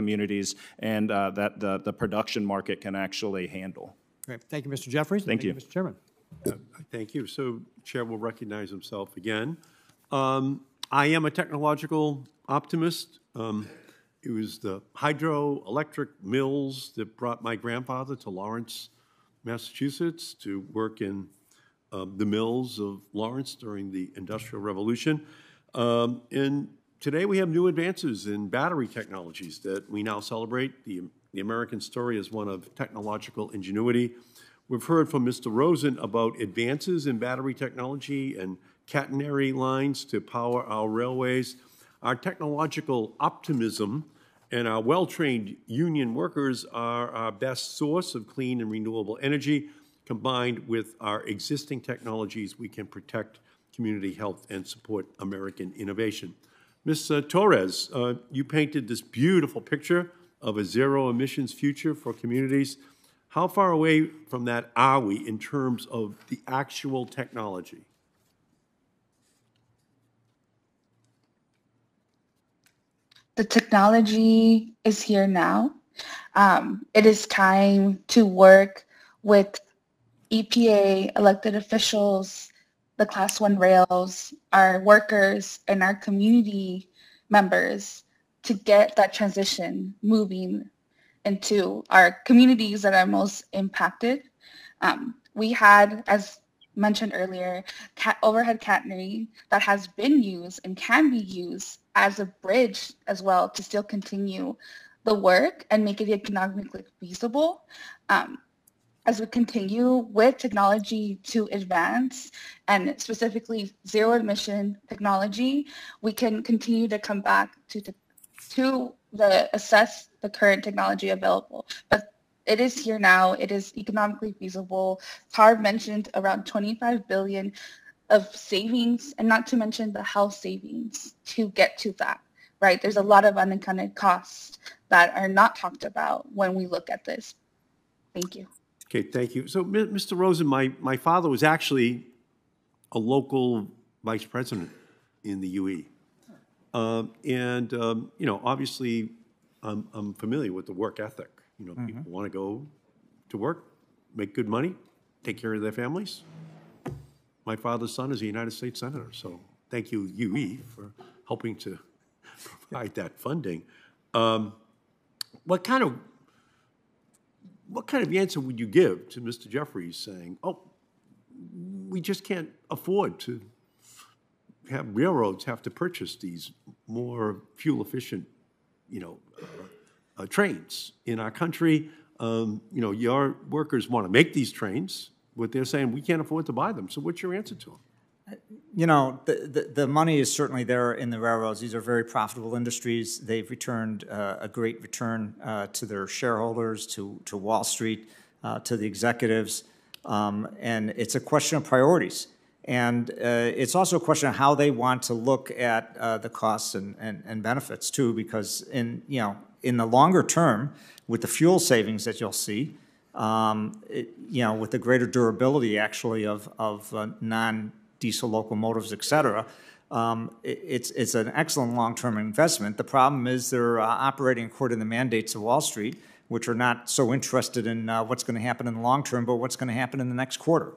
communities and that the production market can actually handle. Great. Thank you, Mr. Jeffries. Thank you. Mr. Chairman. Thank you. So, Chair will recognize himself again. I am a technological optimist. It was the hydroelectric mills that brought my grandfather to Lawrence, Massachusetts, to work in the mills of Lawrence during the Industrial Revolution. And today we have new advances in battery technologies that we now celebrate. The American story is one of technological ingenuity. We've heard from Mr. Rosen about advances in battery technology and catenary lines to power our railways. Our technological optimism and our well-trained union workers are our best source of clean and renewable energy. Combined with our existing technologies, we can protect community health and support American innovation. Ms. Torres, you painted this beautiful picture of a zero-emissions future for communities. How far away from that are we in terms of the actual technology? The technology is here now. It is time to work with EPA, elected officials, the Class 1 rails, our workers, and our community members to get that transition moving into our communities that are most impacted. We had, as mentioned earlier, overhead catenary that has been used and can be used as a bridge as well to still continue the work and make it economically feasible. As we continue with technology to advance, and specifically zero emission technology, we can continue to come back to assess the current technology available. But it is here now. It is economically feasible. Harv mentioned around 25 billion of savings, and not to mention the health savings to get to that, right? There's a lot of unaccounted costs that are not talked about when we look at this. Thank you. Okay, thank you. So, Mr. Rosen, my father was actually a local vice president in the UE. You know, obviously, I'm familiar with the work ethic. You know, people want to go to work, make good money, take care of their families. My father's son is a United States Senator, so thank you, UE, for helping to provide that funding. What kind of answer would you give to Mr. Jeffries saying, oh, we just can't afford to have railroads have to purchase these more fuel-efficient, you know, trains in our country? You know, your workers want to make these trains, but they're saying we can't afford to buy them. So what's your answer to them? You know, the money is certainly there in the railroads. These are very profitable industries. They've returned a great return to their shareholders, to Wall Street, to the executives. And it's a question of priorities. And it's also a question of how they want to look at the costs and benefits, too, because in the longer term, with the fuel savings that you'll see, with the greater durability, actually, of non-diesel locomotives, et cetera, it's an excellent long-term investment. The problem is they're operating according to the mandates of Wall Street, which are not so interested in what's going to happen in the long term, but what's going to happen in the next quarter.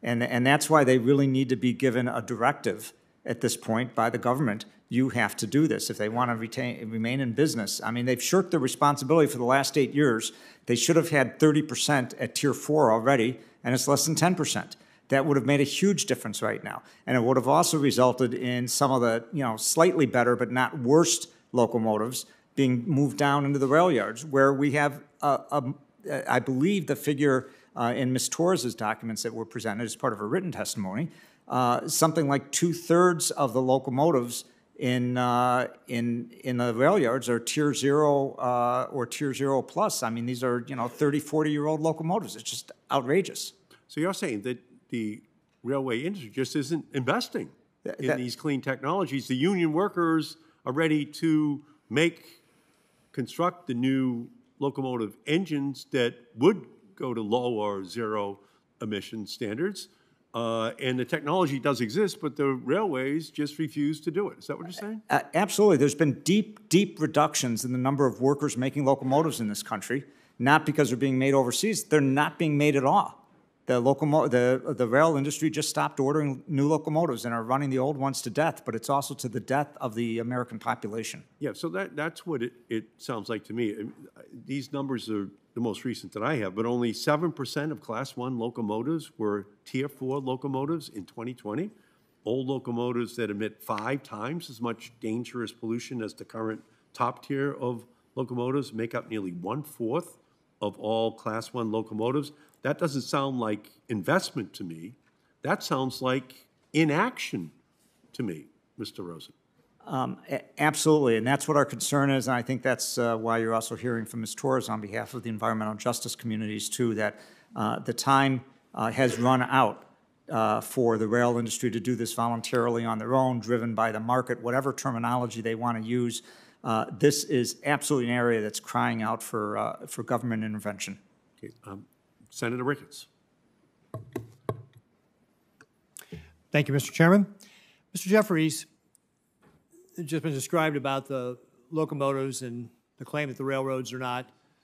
And that's why they really need to be given a directive at this point by the government. You have to do this if they want to remain in business. I mean, they've shirked their responsibility for the last 8 years. They should have had 30% at Tier 4 already, and it's less than 10%. That would have made a huge difference right now. And it would have also resulted in some of the, slightly better but not worst locomotives being moved down into the rail yards, where we have, I believe the figure in Ms. Torres' documents that were presented as part of her written testimony, something like 2/3 of the locomotives in the rail yards are Tier 0 or Tier 0 plus. I mean, these are 30, 40-year-old locomotives. It's just outrageous. So you're saying that the railway industry just isn't investing in these clean technologies. The union workers are ready to construct the new locomotive engines that would go to low or zero emission standards, And the technology does exist, but the railways just refuse to do it. Is that what you're saying? Absolutely. There's been deep reductions in the number of workers making locomotives in this country, not because they're being made overseas. They're not being made at all. The rail industry just stopped ordering new locomotives and are running the old ones to death, but it's also to the death of the American population. Yeah, so that's what it sounds like to me. These numbers are the most recent that I have, but only 7% of Class 1 locomotives were Tier 4 locomotives in 2020. Old locomotives that emit 5 times as much dangerous pollution as the current top tier of locomotives make up nearly 1/4 of all Class 1 locomotives. That doesn't sound like investment to me. That sounds like inaction to me, Mr. Rosen. Absolutely, and that's what our concern is, and I think that's why you're also hearing from Ms. Torres on behalf of the environmental justice communities, too, that the time has run out for the rail industry to do this voluntarily on their own, driven by the market, whatever terminology they want to use. This is absolutely an area that's crying out for government intervention. Okay, Senator Ricketts. Thank you, Mr. Chairman. Mr. Jeffries, it's just been described about the locomotives and the claim that the railroads are not